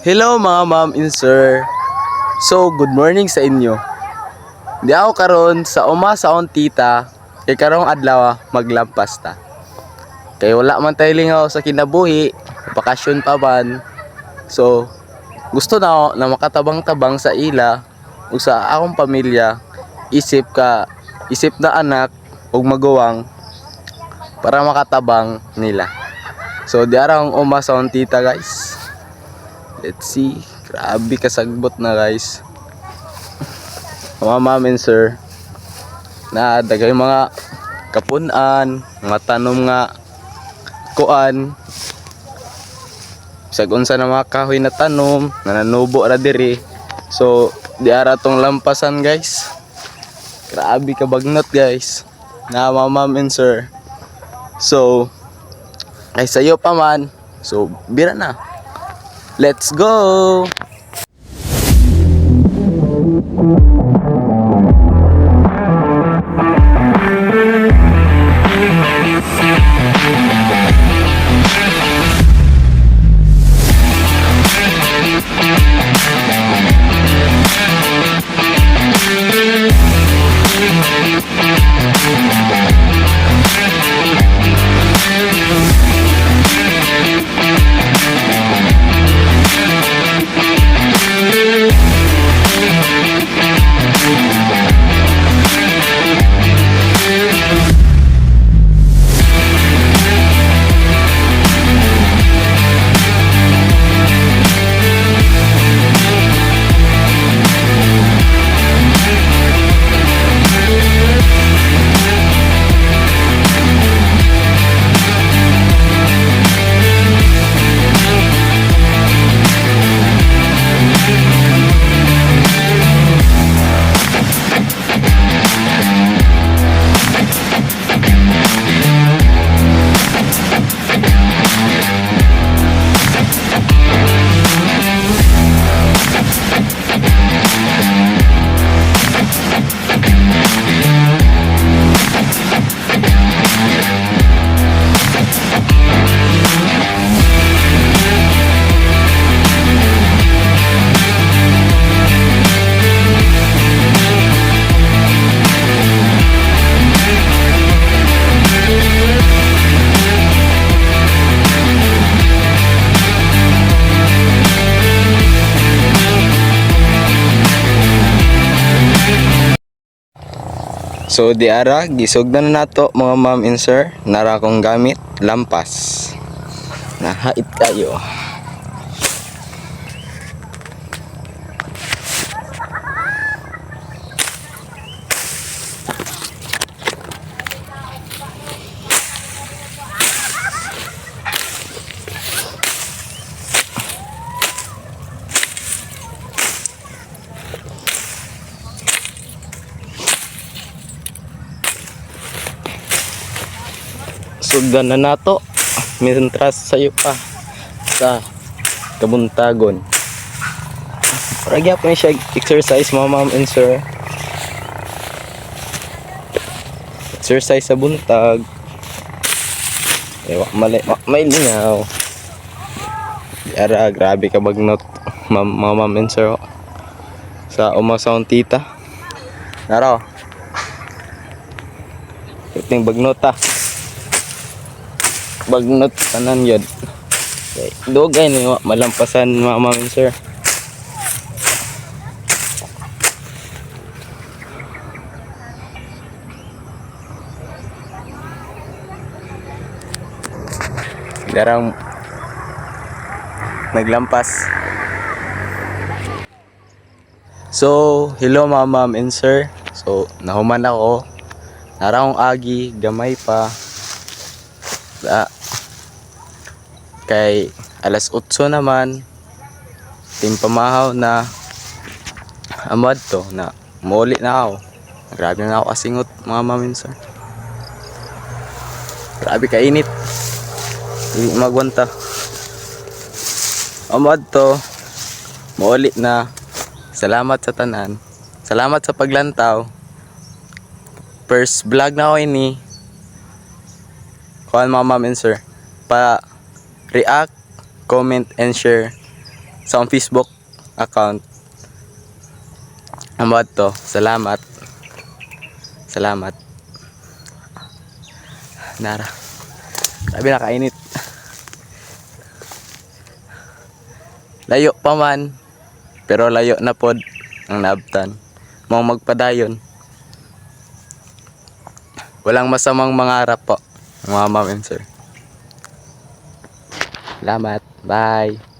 Hello mga ma'am and sir. So, good morning sa inyo. Di ako karon sa uma sa akong tita kay karong adlaw maglampas ta. Kay wala man tayo lingaw sa kinabuhi, bakasyon pa man. So, gusto na ako na makatabang-tabang sa ila ug sa akong pamilya, isip na anak ug maguwang para makatabang nila. So, di ara akong uma sa akong tita, guys. Let's see. Grabe kasagbot na, guys. Mga ma'am and sir, na dagay mga kapunan, mga tanom nga kuan. Bisag unsa na mga kahoy na tanom, na nanubo ra diri. So, di ara tong lampasan, guys. Grabe ka bagnot, guys. Na mga ma'am and sir. So, ay sayo pa man. So, bira na. Let's go! So di ara gisugdan na nato mga ma'am and sir, nara kong gamit lampas. Nahait kayo. Sugdan na nato, mitras sayo pa sa kabuntagon. Para gyapon siya exercise mga ma'am and sir. Exercise sa buntag. Wak may lingaw. Ara grabe ka bagnot mga ma'am and sir. Sa umasaon tita. Naro. Iting bagnot ta. Bagnot tanan yun. Okay. Dugay ni malampasan mga ma'am and sir. Darang naglampas. So, hello mga ma'am and sir. So, nahuman ako. Narang agi, gamay pa. Kay alas 8 naman timpamahaw na amad to na muli na ako. Grabe na ako kasingot mga ma'am and sir. Grabe ka init. Hindi magwanta. Amad to muli na. Salamat sa tanan. Salamat sa paglantaw. First vlog na ako ini. Kuan mga ma'am and sir. Pa react, comment and share sa akong Facebook account. Ang mga to, salamat. Salamat. Nara. Sabi nakainit. Layo pa man, pero layo na pod ang naabtan. Mao magpadayon. Walang masamang mangarap po, mga ma'am and sir. Salamat. Bye.